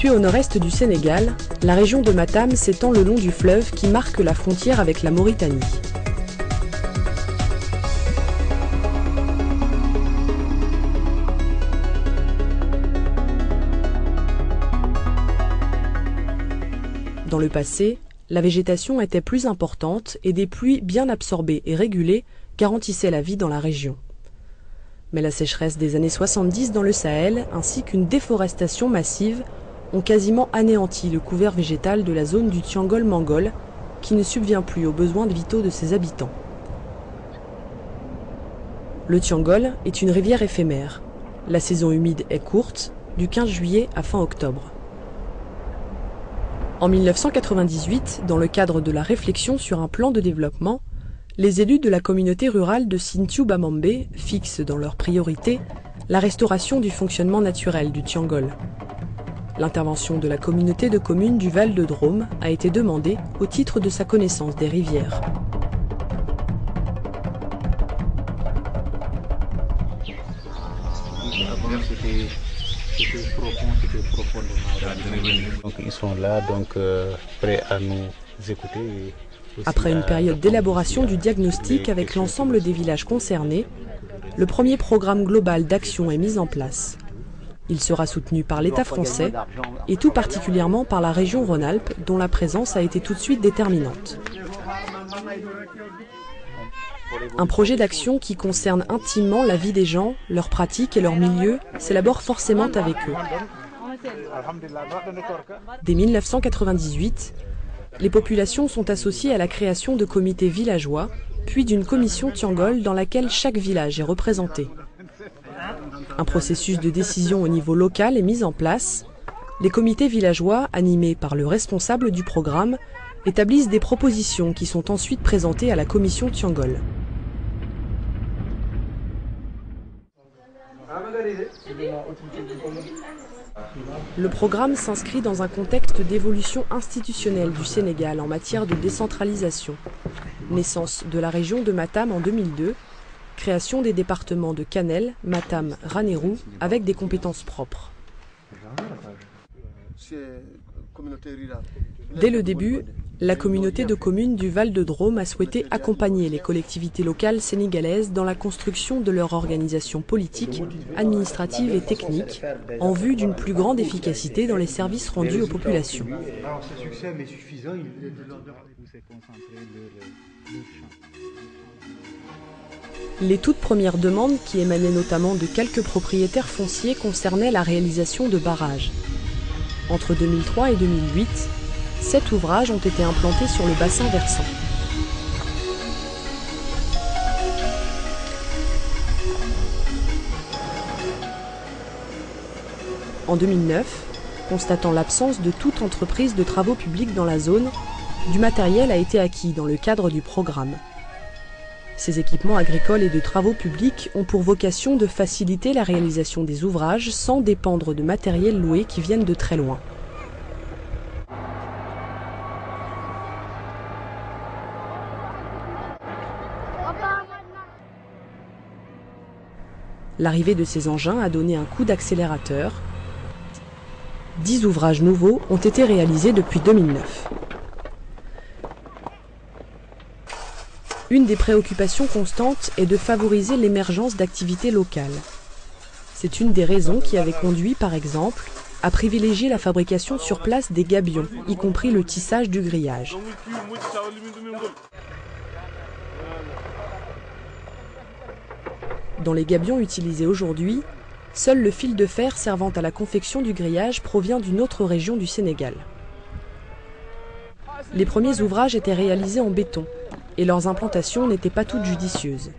Située au nord-est du Sénégal, la région de Matam s'étend le long du fleuve qui marque la frontière avec la Mauritanie. Dans le passé, la végétation était plus importante et des pluies bien absorbées et régulées garantissaient la vie dans la région. Mais la sécheresse des années 70 dans le Sahel ainsi qu'une déforestation massive ont quasiment anéanti le couvert végétal de la zone du Tiangol-Mangol qui ne subvient plus aux besoins vitaux de ses habitants. Le Tiangol est une rivière éphémère. La saison humide est courte, du 15 juillet à fin octobre. En 1998, dans le cadre de la réflexion sur un plan de développement, les élus de la communauté rurale de Sinthiou-Bamambé fixent dans leurs priorités la restauration du fonctionnement naturel du Tiangol. L'intervention de la communauté de communes du Val de Drôme a été demandée au titre de sa connaissance des rivières. Donc ils sont là, prêts à nous écouter. Après une période d'élaboration du diagnostic avec l'ensemble des villages concernés, le premier programme global d'action est mis en place. Il sera soutenu par l'État français et tout particulièrement par la région Rhône-Alpes dont la présence a été tout de suite déterminante. Un projet d'action qui concerne intimement la vie des gens, leurs pratiques et leur milieu s'élabore forcément avec eux. Dès 1998, les populations sont associées à la création de comités villageois, puis d'une commission Tiangol dans laquelle chaque village est représenté. Un processus de décision au niveau local est mis en place. Les comités villageois, animés par le responsable du programme, établissent des propositions qui sont ensuite présentées à la commission Tiangol. Le programme s'inscrit dans un contexte d'évolution institutionnelle du Sénégal en matière de décentralisation. Naissance de la région de Matam en 2002, création des départements de Kanel, Matam, Ranérou avec des compétences propres. Dès le début, la communauté de communes du Val de Drôme a souhaité accompagner les collectivités locales sénégalaises dans la construction de leur organisation politique, administrative et technique, en vue d'une plus grande efficacité dans les services rendus aux populations. Les toutes premières demandes, qui émanaient notamment de quelques propriétaires fonciers, concernaient la réalisation de barrages. Entre 2003 et 2008, 7 ouvrages ont été implantés sur le bassin versant. En 2009, constatant l'absence de toute entreprise de travaux publics dans la zone, du matériel a été acquis dans le cadre du programme. Ces équipements agricoles et de travaux publics ont pour vocation de faciliter la réalisation des ouvrages sans dépendre de matériel loué qui viennent de très loin. L'arrivée de ces engins a donné un coup d'accélérateur. 10 ouvrages nouveaux ont été réalisés depuis 2009. Une des préoccupations constantes est de favoriser l'émergence d'activités locales. C'est une des raisons qui avait conduit, par exemple, à privilégier la fabrication sur place des gabions, y compris le tissage du grillage. Dans les gabions utilisés aujourd'hui, seul le fil de fer servant à la confection du grillage provient d'une autre région du Sénégal. Les premiers ouvrages étaient réalisés en béton et leurs implantations n'étaient pas toutes judicieuses.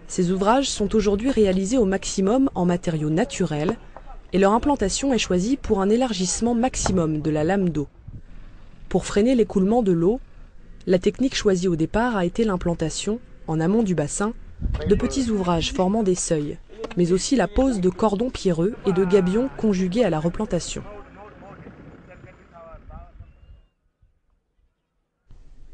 Ces ouvrages sont aujourd'hui réalisés au maximum en matériaux naturels et leur implantation est choisie pour un élargissement maximum de la lame d'eau. Pour freiner l'écoulement de l'eau, la technique choisie au départ a été l'implantation, en amont du bassin, de petits ouvrages formant des seuils, mais aussi la pose de cordons pierreux et de gabions conjugués à la replantation.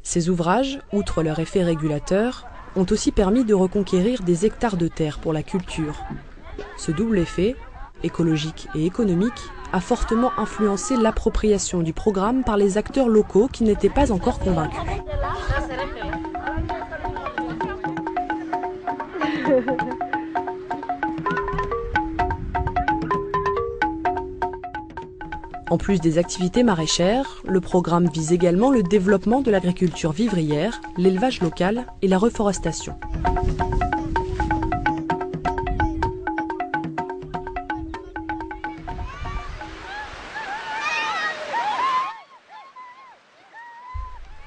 Ces ouvrages, outre leur effet régulateur, ont aussi permis de reconquérir des hectares de terre pour la culture. Ce double effet, écologique et économique, a fortement influencé l'appropriation du programme par les acteurs locaux qui n'étaient pas encore convaincus. En plus des activités maraîchères, le programme vise également le développement de l'agriculture vivrière, l'élevage local et la reforestation.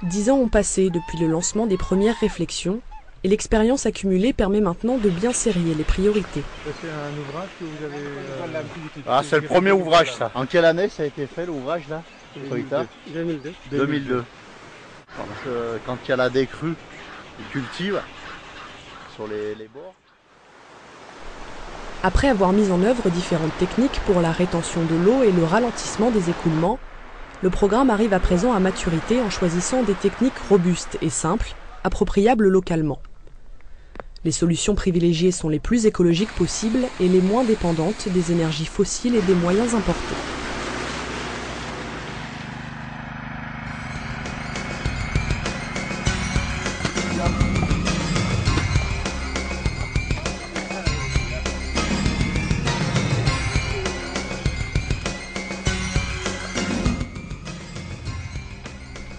Dix ans ont passé depuis le lancement des premières réflexions et l'expérience accumulée permet maintenant de bien serrer les priorités. C'est un ouvrage que vous avez... Ah, c'est le premier ouvrage, ça. En quelle année ça a été fait, l'ouvrage, là? 2002. 2002. Quand il y a la décrue, ils cultivent sur les bords. Après avoir mis en œuvre différentes techniques pour la rétention de l'eau et le ralentissement des écoulements, le programme arrive à présent à maturité en choisissant des techniques robustes et simples, appropriables localement. Les solutions privilégiées sont les plus écologiques possibles et les moins dépendantes des énergies fossiles et des moyens importés.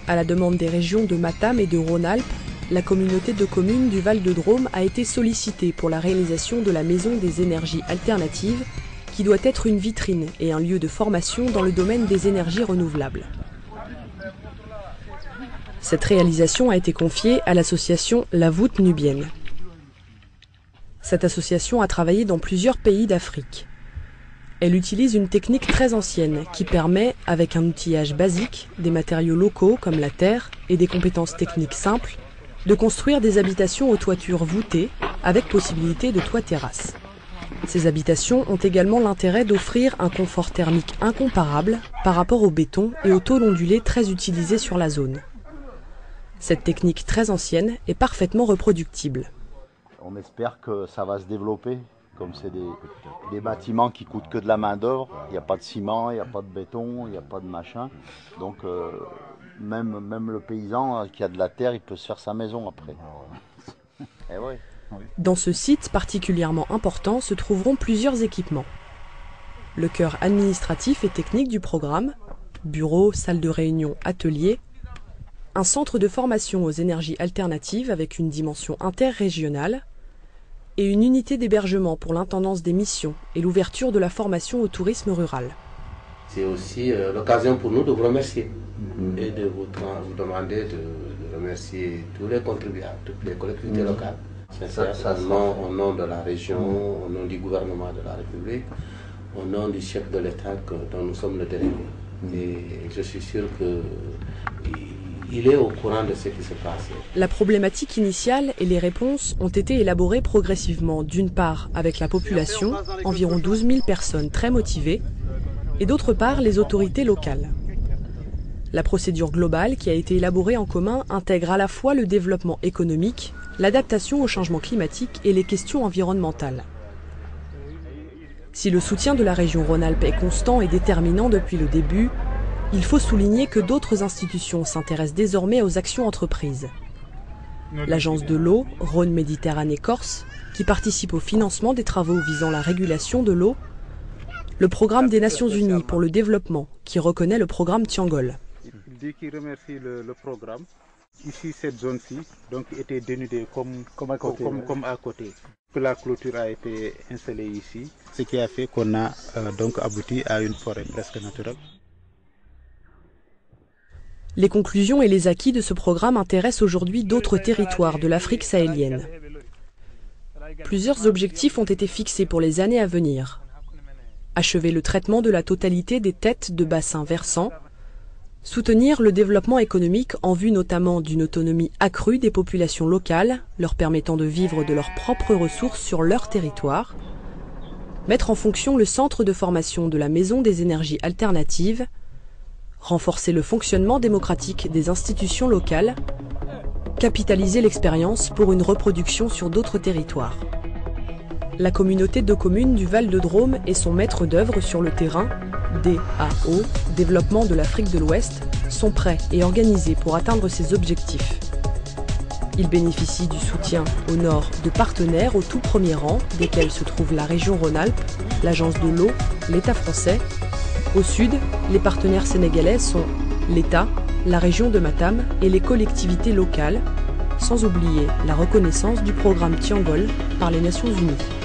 À la demande des régions de Matam et de Rhône-Alpes, la communauté de communes du Val-de-Drôme a été sollicitée pour la réalisation de la Maison des énergies alternatives, qui doit être une vitrine et un lieu de formation dans le domaine des énergies renouvelables. Cette réalisation a été confiée à l'association La Voûte Nubienne. Cette association a travaillé dans plusieurs pays d'Afrique. Elle utilise une technique très ancienne qui permet, avec un outillage basique, des matériaux locaux comme la terre et des compétences techniques simples, de construire des habitations aux toitures voûtées avec possibilité de toit-terrasse. Ces habitations ont également l'intérêt d'offrir un confort thermique incomparable par rapport au béton et aux tôles ondulées très utilisées sur la zone. Cette technique très ancienne est parfaitement reproductible. On espère que ça va se développer. Comme c'est des bâtiments qui coûtent que de la main d'œuvre, il n'y a pas de ciment, il n'y a pas de béton, il n'y a pas de machin. Donc même le paysan qui a de la terre, il peut se faire sa maison après. Et ouais. Dans ce site particulièrement important se trouveront plusieurs équipements. Le cœur administratif et technique du programme, bureaux, salles de réunion, ateliers, un centre de formation aux énergies alternatives avec une dimension interrégionale, et une unité d'hébergement pour l'intendance des missions et l'ouverture de la formation au tourisme rural. C'est aussi l'occasion pour nous de vous remercier et de vous demander de remercier tous les contribuables, toutes les collectivités locales. Sincèrement, au nom de la région, au nom du gouvernement de la République, au nom du chef de l'État dont nous sommes le délégué. Et je suis sûr qu'il est au courant de ce qui se passe. La problématique initiale et les réponses ont été élaborées progressivement, d'une part avec la population, environ 12 000 personnes très motivées, et d'autre part les autorités locales. La procédure globale qui a été élaborée en commun intègre à la fois le développement économique, l'adaptation au changement climatique et les questions environnementales. Si le soutien de la région Rhône-Alpes est constant et déterminant depuis le début, il faut souligner que d'autres institutions s'intéressent désormais aux actions entreprises. L'Agence de l'eau, Rhône-Méditerranée-Corse, qui participe au financement des travaux visant la régulation de l'eau, le programme des Nations Unies pour le développement, qui reconnaît le programme Tiangol. Il dit qu'il remercie le programme. Ici, cette zone-ci était dénudée comme à côté. La clôture a été installée ici, ce qui a fait qu'on a donc abouti à une forêt presque naturelle. Les conclusions et les acquis de ce programme intéressent aujourd'hui d'autres territoires de l'Afrique sahélienne. Plusieurs objectifs ont été fixés pour les années à venir. Achever le traitement de la totalité des têtes de bassins versants, soutenir le développement économique en vue notamment d'une autonomie accrue des populations locales, leur permettant de vivre de leurs propres ressources sur leur territoire, mettre en fonction le centre de formation de la Maison des énergies alternatives, renforcer le fonctionnement démocratique des institutions locales, capitaliser l'expérience pour une reproduction sur d'autres territoires. La communauté de communes du Val-de-Drôme et son maître d'œuvre sur le terrain, DAO, Développement de l'Afrique de l'Ouest, sont prêts et organisés pour atteindre ces objectifs. Ils bénéficient du soutien au nord de partenaires au tout premier rang, desquels se trouvent la région Rhône-Alpes, l'Agence de l'eau, l'État français. Au sud, les partenaires sénégalais sont l'État, la région de Matam et les collectivités locales, sans oublier la reconnaissance du programme Tiangol par les Nations Unies.